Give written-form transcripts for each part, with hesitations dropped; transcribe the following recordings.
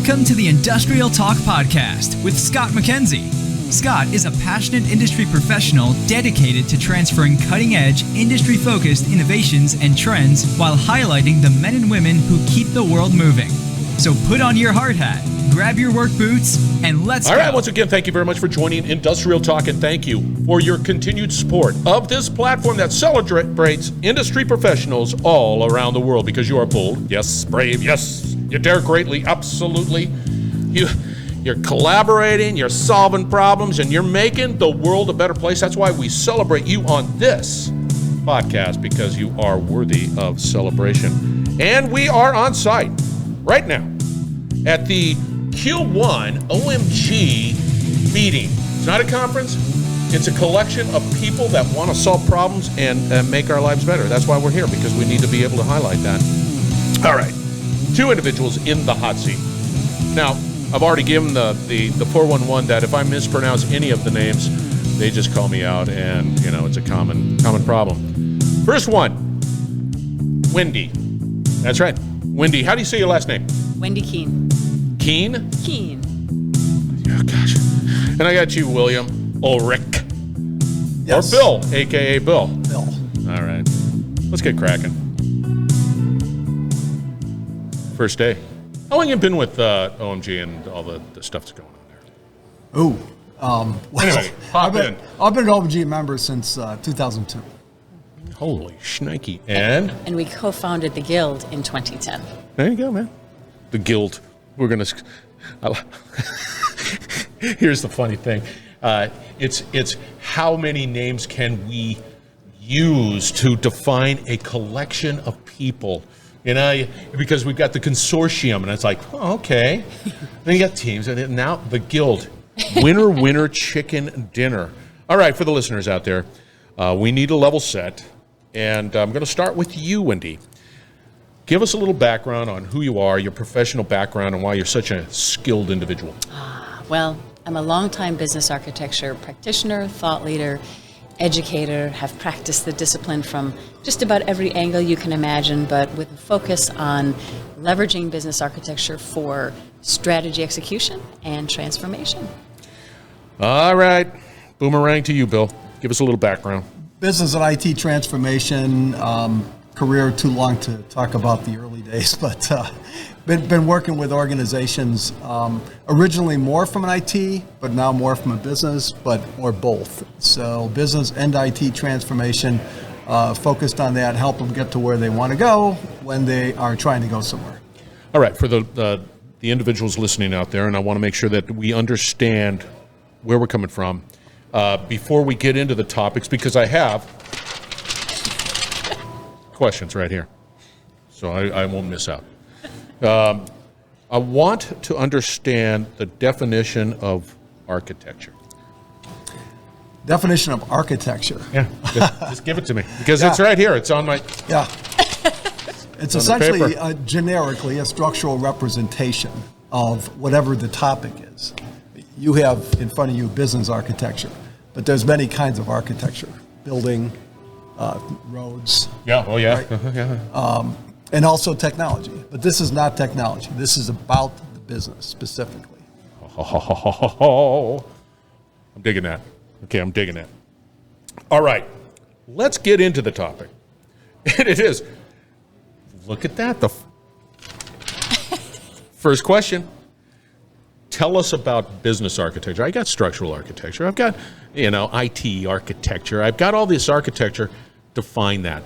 Welcome to the Industrial Talk Podcast with Scott McKenzie. Scott is a passionate industry professional dedicated to transferring cutting-edge, industry-focused innovations and trends while highlighting the men and women who keep the world moving. So put on your hard hat, grab your work boots, and let's go. All right, once again, thank you very much for joining Industrial Talk, and thank you for your continued support of this platform that celebrates industry professionals all around the world, because you are bold, yes, brave, yes, you dare greatly, absolutely. You're collaborating, you're solving problems, and you're making the world a better place. That's why we celebrate you on this podcast, because you are worthy of celebration. And we are on site right now at the Q1 OMG meeting. It's not a conference. It's a collection of people that want to solve problems and make our lives better. That's why we're here, because we need to be able to highlight that. All right. 2 individuals in the hot seat. Now, I've already given the 411 that if I mispronounce any of the names, they just call me out, and, you know, it's a common problem. First one, Whynde. That's right. Whynde. How do you say your last name? Whynde Kuehn. Kuehn? Kuehn. Oh, gosh. And I got you, William Ulrich. Yes. Or Bill, a.k.a. Bill. Bill. All right. Let's get cracking. First day. How long have you been with OMG and all the stuff that's going on there? Anyway, I've been an OMG member since 2002. Holy shnikey. And we co-founded the Guild in 2010. there you go, man. The Guild. We're going to... Here's the funny thing. It's how many names can we use to define a collection of people? You know, because we've got the consortium, and it's like, oh, okay. Then you got teams, and now the Guild. Winner, chicken dinner. All right, for the listeners out there, we need a level set, and I'm going to start with you, Whynde. Give us a little background on who you are, your professional background, and why you're such a skilled individual. Well, I'm a longtime business architecture practitioner, thought leader, educator, have practiced the discipline from just about every angle you can imagine, but with a focus on leveraging business architecture for strategy execution and transformation. All right. Boomerang to you, Bill. Give us a little background. Business and IT transformation, career too long to talk about the early days, but been working with organizations, originally more from an IT, but now more from a business, or both. So business and IT transformation, focused on that, help them get to where they want to go when they are trying to go somewhere. All right, for the individuals listening out there, and I want to make sure that we understand where we're coming from before we get into the topics, because I have questions right here, so I won't miss out. I want to understand the definition of architecture. Definition of architecture. Yeah, just give it to me, because it's right here. It's on my... Yeah. It's essentially, generically, a structural representation of whatever the topic is. You have in front of you business architecture, but there's many kinds of architecture. Building, roads. Yeah, oh yeah. Right? Yeah. And also technology. But this is not technology. This is about the business specifically. I'm digging that. Okay, I'm digging that. All right, let's get into the topic. And it is, look at that. The first question. Tell us about business architecture. I got structural architecture. I've got, IT architecture. I've got all this architecture. Define that.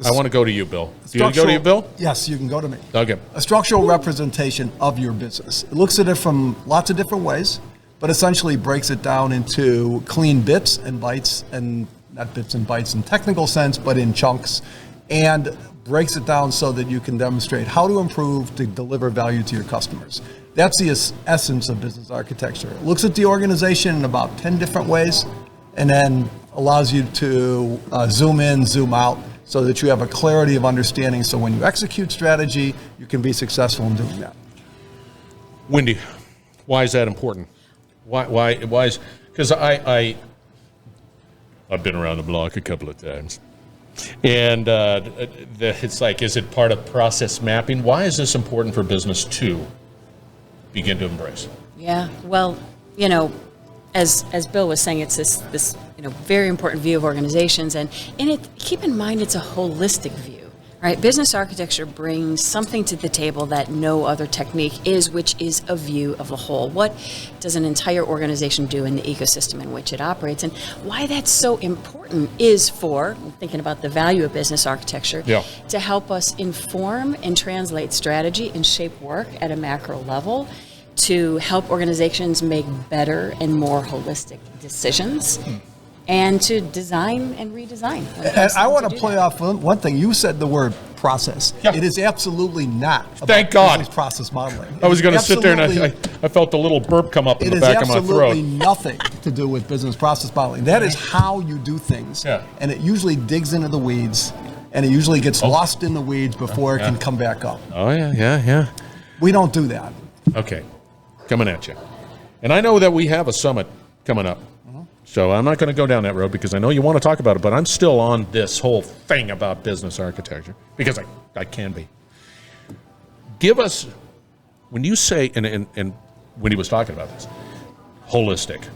I want to go to you, Bill. Do you go to you, Bill? Yes, you can go to me. Okay. A structural representation of your business. It looks at it from lots of different ways, but essentially breaks it down into clean bits and bytes, and not bits and bytes in technical sense, but in chunks, and breaks it down so that you can demonstrate how to improve to deliver value to your customers. That's the essence of business architecture. It looks at the organization in about 10 different ways, and then allows you to zoom in, zoom out, so that you have a clarity of understanding, so when you execute strategy, you can be successful in doing that. Whynde, why is that important? Why is, because I've been around the block a couple of times, and it's like, is it part of process mapping? Why is this important for business too? begin to embrace? Yeah, well, as Bill was saying, it's this very important view of organizations, and in it, keep in mind it's a holistic view, right? Business architecture brings something to the table that no other technique is, which is a view of the whole. What does an entire organization do in the ecosystem in which it operates? And why that's so important is for, thinking about the value of business architecture, to help us inform and translate strategy and shape work at a macro level, to help organizations make better and more holistic decisions, and to design and redesign. And I want to play off one thing. You said the word process. Yeah. It is absolutely not about Thank God. business process modeling. I was going to sit there and I felt a little burp come up in the back of my throat. It is absolutely nothing to do with business process modeling. That is how you do things. Yeah. And it usually digs into the weeds, and it usually gets lost in the weeds before it can come back up. Oh, yeah. We don't do that. Okay, coming at you. And I know that we have a summit coming up. So I'm not going to go down that road because I know you want to talk about it, but I'm still on this whole thing about business architecture because I can be. Give us, when you say, and when he was talking about this, holistic.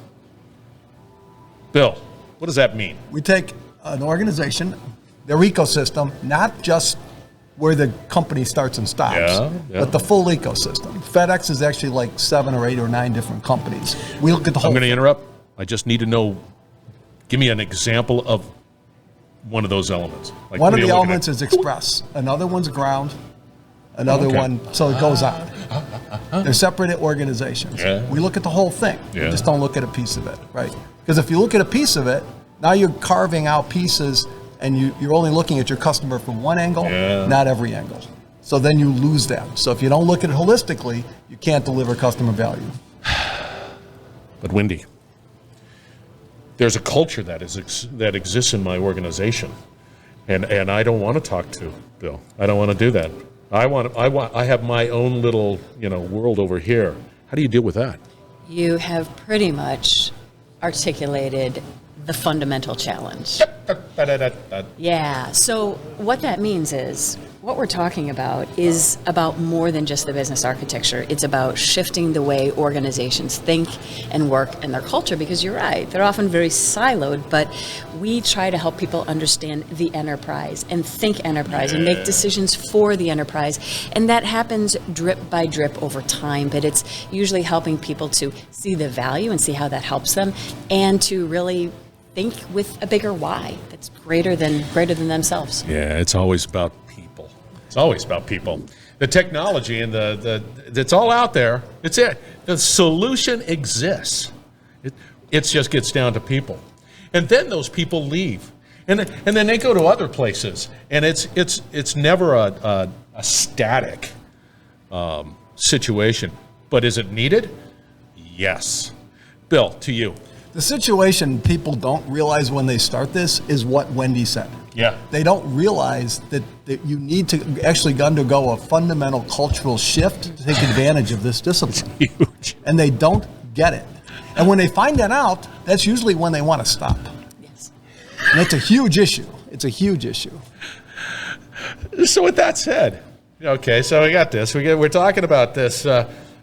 Bill, what does that mean? We take an organization, their ecosystem, not just where the company starts and stops, but the full ecosystem. FedEx is actually like 7 or 8 or 9 different companies. We look at the whole. I'm going to interrupt. I just need to know, give me an example of one of those elements. Like, one of the elements is express. Another one's ground. Another one, so it goes on. They're separate organizations. Yeah. We look at the whole thing. Yeah. We just don't look at a piece of it, right? Because if you look at a piece of it, now you're carving out pieces and you're only looking at your customer from one angle, not every angle. So then you lose that. So if you don't look at it holistically, you can't deliver customer value. But Whynde, there's a culture that exists in my organization, and I don't want to talk to Bill. I don't want to do that. I have my own little world over here. How do you deal with that? You have pretty much articulated the fundamental challenge. Yeah, so what that means is, what we're talking about is about more than just the business architecture. It's about shifting the way organizations think and work and their culture, because you're right, they're often very siloed, but we try to help people understand the enterprise and think enterprise and make decisions for the enterprise. And that happens drip by drip over time, but it's usually helping people to see the value and see how that helps them, and to really think with a bigger why that's greater than themselves. Yeah, it's always about people. It's always about people. The technology and it's all out there. It's it. The solution exists. It just gets down to people, and then those people leave, and then they go to other places, and it's never a static situation. But is it needed? Yes. Bill, to you. The situation people don't realize when they start this is what Whynde said. Yeah. They don't realize that you need to actually undergo a fundamental cultural shift to take advantage of this discipline. It's huge. And they don't get it. And when they find that out, that's usually when they want to stop. Yes. And it's a huge issue. It's a huge issue. So with that said, okay, so we got this. We're talking about this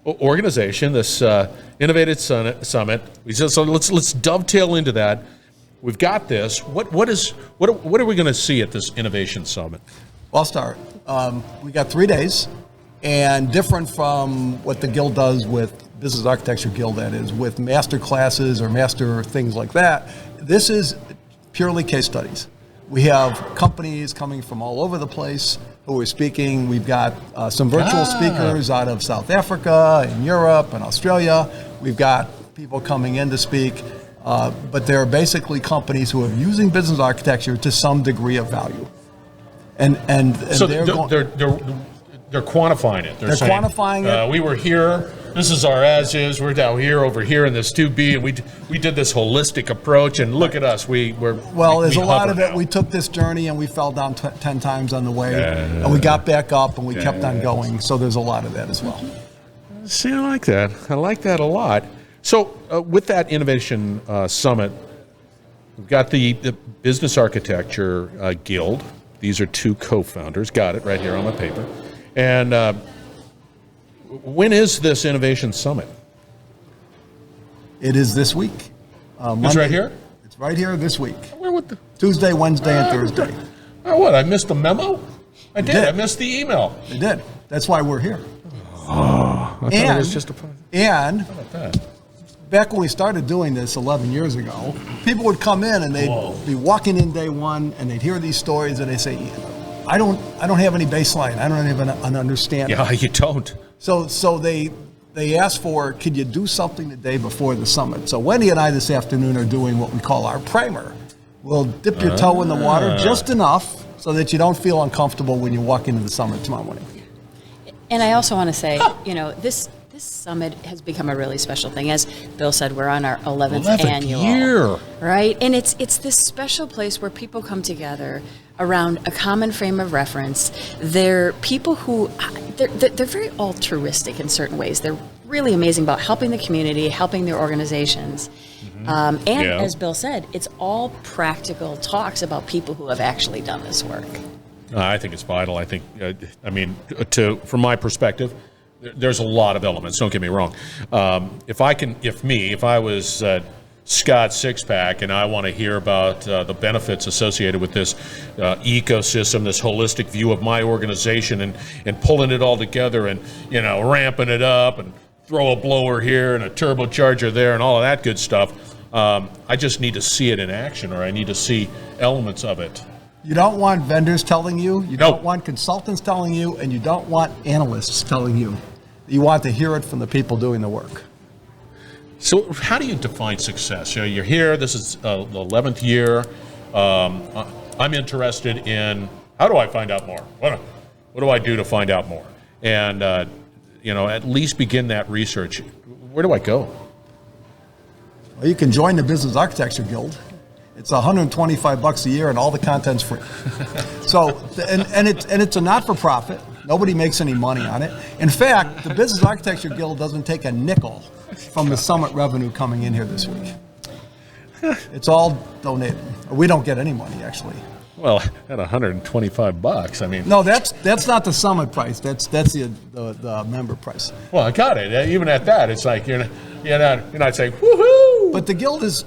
organization, this Innovative Summit. So let's dovetail into that. We've got this. What are we going to see at this Innovation Summit? I'll start. We got 3 days, and different from what the Guild does with Business Architecture Guild, that is, with master classes or master things like that. This is purely case studies. We have companies coming from all over the place who are speaking. We've got some virtual speakers out of South Africa and Europe and Australia. We've got people coming in to speak, but they're basically companies who are using business architecture to some degree of value. And so they're quantifying it. They're saying, quantifying it. We were here. This is our as is. We're down here, over here in this 2B, and we did this holistic approach. And look at us. There's a lot of it. We took this journey and we fell down 10 times on the way, and we got back up and we kept on going. So there's a lot of that as well. See, I like that. I like that a lot. So with that Innovation Summit, we've got the Business Architecture Guild. These are 2 co-founders. Got it right here on my paper. And When is this Innovation Summit? It is this week. It's right here? It's right here this week. Where would the... Tuesday, Wednesday, and Thursday. Oh, what? I missed the memo? I did. did. I missed the email. They did. That's why we're here. I thought it was just a... And How about that? back when we started doing this 11 years ago, people would come in and they'd be walking in day one and they'd hear these stories and they say, I don't have any baseline. I don't have an understanding. Yeah, you don't. So they asked for, could you do something the day before the summit? So Whynde and I this afternoon are doing what we call our primer. We'll dip your toe in the water just enough so that you don't feel uncomfortable when you walk into the summit tomorrow morning. And I also want to say, this summit has become a really special thing. As Bill said, we're on our 11th annual year. Right? And it's this special place where people come together around a common frame of reference. They're people who, they're very altruistic in certain ways. They're really amazing about helping the community, helping their organizations. As Bill said, it's all practical talks about people who have actually done this work. I think it's vital. I think, from my perspective, there's a lot of elements. Don't get me wrong. If I was Scott Sixpack and I want to hear about the benefits associated with this ecosystem, this holistic view of my organization, and pulling it all together, and ramping it up, and throw a blower here and a turbocharger there, and all of that good stuff. I just need to see it in action, or I need to see elements of it. You don't want vendors telling you, you Nope. don't want consultants telling you, and you don't want analysts telling you. You want to hear it from the people doing the work. So how do you define success? You're here, this is the 11th year. I'm interested in, how do I find out more? What do I do to find out more? And, at least begin that research. Where do I go? Well, you can join the Business Architecture Guild. It's $125 a year and all the content's free. So, and it's a not-for-profit. Nobody makes any money on it. In fact, the Business Architecture Guild doesn't take a nickel from the summit revenue coming in here this week. It's all donated. We don't get any money, actually. Well, at $125, I mean. No, that's not the summit price. That's the member price. Well, I got it. Even at that, it's like you're not saying woohoo. But the guild is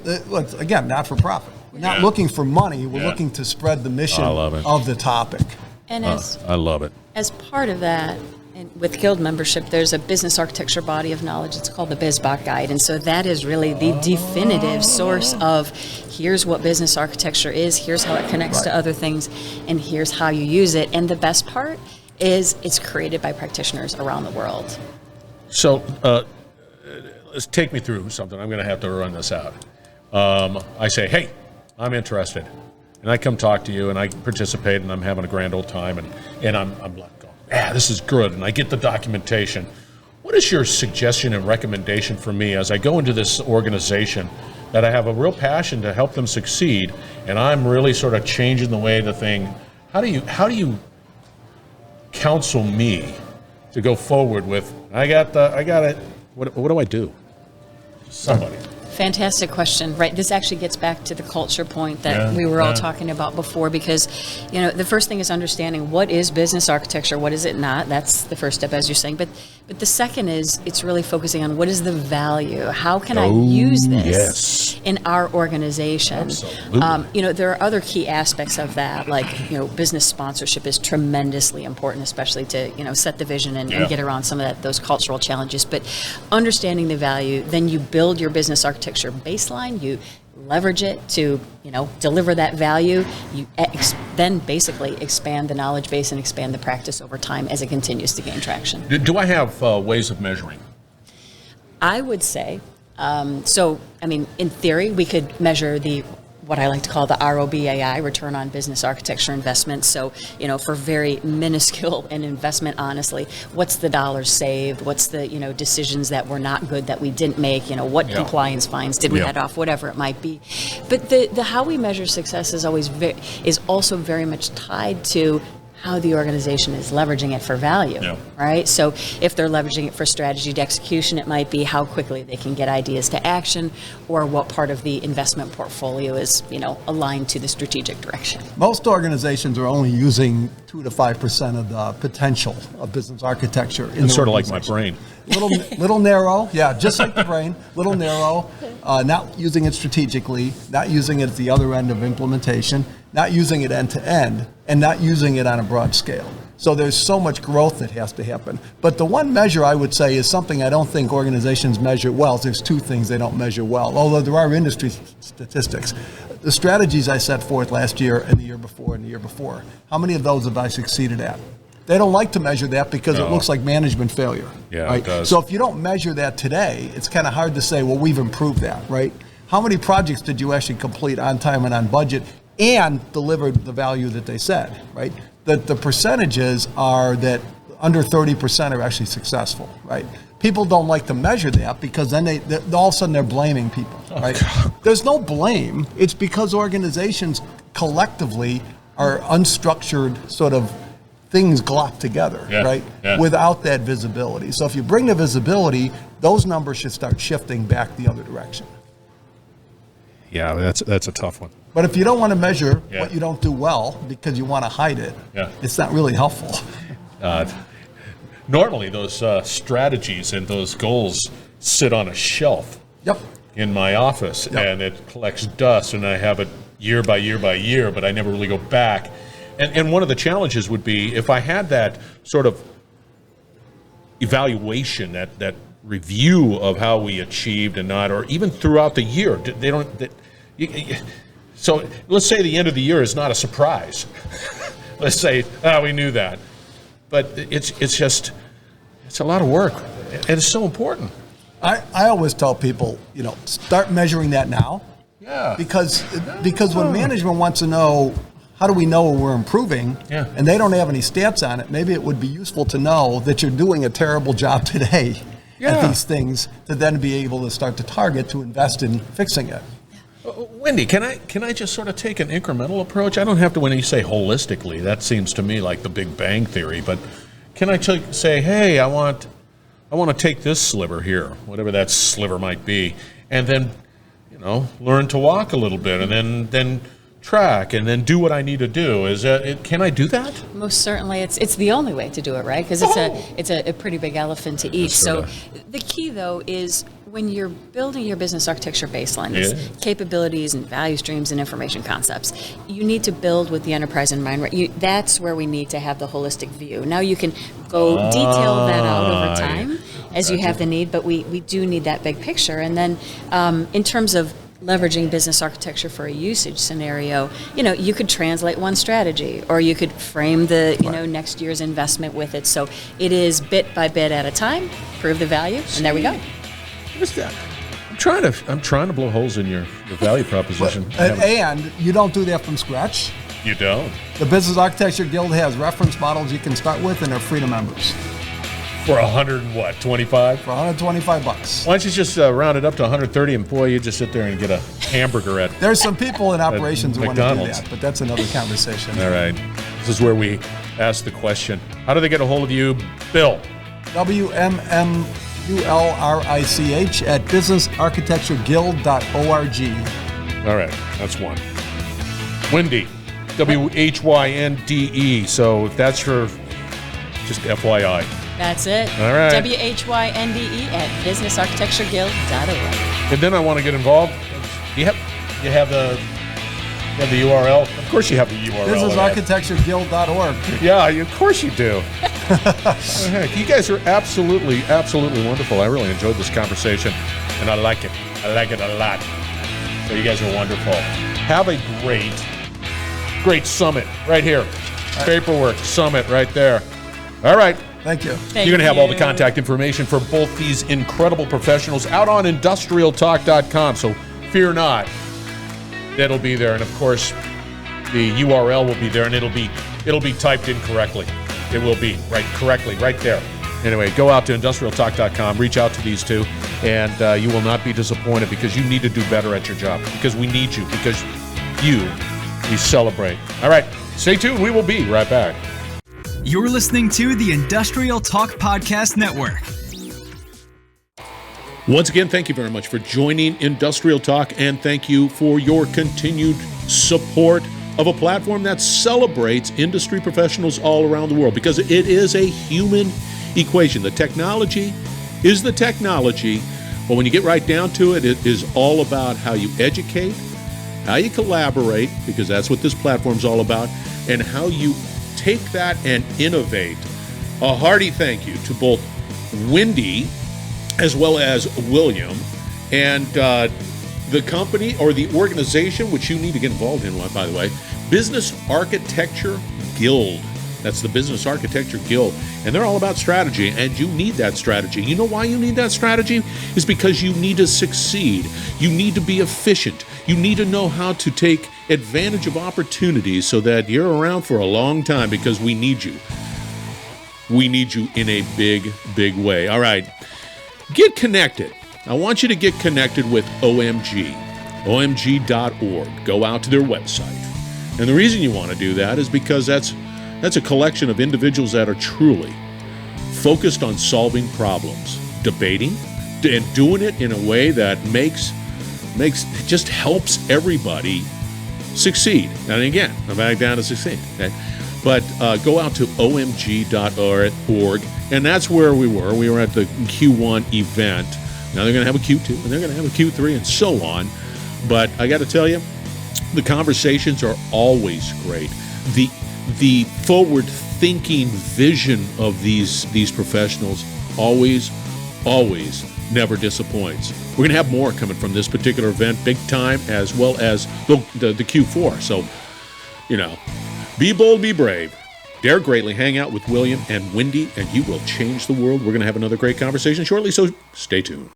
again not for profit. We're not looking for money. We're looking to spread the mission of the topic. And I love it. As part of that, and with Guild membership, there's a business architecture body of knowledge. It's called the BizBot Guide. And so that is really the definitive source of here's what business architecture is, here's how it connects to other things, and here's how you use it. And the best part is it's created by practitioners around the world. So let's take me through something. I'm going to have to run this out. I say, hey, I'm interested. And I come talk to you, and I participate, and I'm having a grand old time, and I'm like, going, this is good, and I get the documentation. What is your suggestion and recommendation for me as I go into this organization that I have a real passion to help them succeed, and I'm really sort of changing the way the thing? How do you counsel me to go forward with? I got it. What do I do? Somebody. Fantastic question, right? This actually gets back to the culture point that we were all talking about before, because, the first thing is understanding what is business architecture, what is it not. That's the first step, as you're saying. But the second is it's really focusing on what is the value. How can I use this in our organization? Absolutely. There are other key aspects of that, like, business sponsorship is tremendously important, especially to, set the vision and get around some of those cultural challenges. But understanding the value, then you build your business architecture baseline, you leverage it to, deliver that value. You then basically expand the knowledge base and expand the practice over time as it continues to gain traction. Do I have ways of measuring? I would say, in theory, we could measure what I like to call the ROBAI, return on business architecture investment. So, for very minuscule an investment, honestly, what's the dollars saved? What's the, decisions that were not good that we didn't make? What compliance fines did we head off? Whatever it might be. But the how we measure success is also very much tied to how the organization is leveraging it for value, right? So if they're leveraging it for strategy to execution, it might be how quickly they can get ideas to action, or what part of the investment portfolio is, aligned to the strategic direction. Most organizations are only using 2 to 5% of the potential of business architecture. It's sort of like my brain. Little narrow, just like the brain, little narrow, not using it strategically, not using it at the other end of implementation, not using it end to end, and not using it on a broad scale. So there's so much growth that has to happen. But the one measure I would say is something I don't think organizations measure well. There's 2 things they don't measure well, although there are industry statistics. The strategies I set forth last year and the year before and the year before, how many of those have I succeeded at? They don't like to measure that because it looks like management failure. Yeah, right? It does. So if you don't measure that today, it's kind of hard to say, well, we've improved that, right? How many projects did you actually complete on time and on budget and delivered the value that they said, right? The percentages are that under 30% are actually successful, right? People don't like to measure that because then they all of a sudden they're blaming people, right? There's no blame. It's because organizations collectively are unstructured sort of things glopped together, right? Yeah. Without that visibility. So if you bring the visibility, those numbers should start shifting back the other direction. Yeah, that's a tough one. But if you don't want to measure what you don't do well because you want to hide it, it's not really helpful. Normally, those strategies and those goals sit on a shelf in my office, and it collects dust, and I have it year by year by year, but I never really go back. And one of the challenges would be if I had that sort of evaluation, that review of how we achieved and not, or even throughout the year. So let's say the end of the year is not a surprise. Let's say, we knew that. But it's a lot of work, and it's so important. I always tell people, start measuring that now. Yeah. Because when management wants to know, how do we know we're improving? And they don't have any stats on it, maybe it would be useful to know that you're doing a terrible job today at these things to then be able to start to target to invest in fixing it. Whynde, can I just sort of take an incremental approach? I don't have to, when you say holistically, that seems to me like the Big Bang Theory, but can I say, hey, I want to take this sliver here, whatever that sliver might be, and then, learn to walk a little bit, and then track, and then do what I need to do. Can I do that? Most certainly, it's the only way to do it, right? Because it's a pretty big elephant to eat. So the key, though, is when you're building your business architecture baseline, it's capabilities and value streams and information concepts. You need to build with the enterprise in mind. Right? That's where we need to have the holistic view. Now you can go detail that out over time as you have the need, but we do need that big picture. And then in terms of leveraging business architecture for a usage scenario, you could translate one strategy, or you could frame the, next year's investment with it. So it is bit by bit at a time, prove the value, and there we go. What's that? I'm trying to blow holes in your value proposition. And you don't do that from scratch. You don't. The Business Architecture Guild has reference models you can start with, and they're free to members. For $125? For $125. Why don't you just round it up to 130, and boy, you just sit there and get a hamburger at There's some people in operations who want to do McDonald's. that, but that's another conversation. All right. This is where we ask the question. How do they get a hold of you, Bill? WMMULRICH at businessarchitectureguild.org. All right, that's one. Whynde, WHYNDE. So if that's for just FYI. That's it. All right. WHYNDE at businessarchitectureguild.org. And then I want to get involved. You have the URL. Of course you have the URL. Businessarchitectureguild.org. Yeah, of course you do. You guys are absolutely, absolutely wonderful. I really enjoyed this conversation, and I like it. I like it a lot. So you guys are wonderful. Have a great summit right here. Paperwork summit right there. All right. Thank you. You're going to have all the contact information for both these incredible professionals out on industrialtalk.com. So fear not. That'll be there. And of course, the URL will be there, and it'll be typed in correctly. It will be correctly right there. Anyway, go out to industrialtalk.com, reach out to these two, and you will not be disappointed, because you need to do better at your job, because we need you, because we celebrate. All right, stay tuned. We will be right back. You're listening to the Industrial Talk Podcast Network. Once again, thank you very much for joining Industrial Talk, and thank you for your continued support of a platform that celebrates industry professionals all around the world, because it is a human equation. The technology is the technology, but when you get right down to it, it is all about how you educate, how you collaborate, because that's what this platform is all about, and how you take that and innovate. A hearty thank you to both Whynde as well as William, and the company or the organization, which you need to get involved in, by the way, Business Architecture Guild. That's the Business Architecture Guild. And they're all about strategy, and you need that strategy. You know why you need that strategy? Is because you need to succeed. You need to be efficient. You need to know how to take advantage of opportunities so that you're around for a long time, because we need you. We need you in a big, big way. All right. Get connected. I want you to get connected with OMG, omg.org. Go out to their website. And the reason you want to do that is because that's a collection of individuals that are truly focused on solving problems, debating, and doing it in a way that just helps everybody succeed. And again, I'm back down to succeed. Okay? But go out to omg.org, and that's where we were. We were at the Q1 event. Now they're going to have a Q2, and they're going to have a Q3, and so on. But I got to tell you, the conversations are always great. The forward-thinking vision of these professionals always never disappoints. We're going to have more coming from this particular event, big time, as well as the Q4. So, be bold, be brave. Dare greatly. Hang out with William and Whynde, and you will change the world. We're going to have another great conversation shortly, so stay tuned.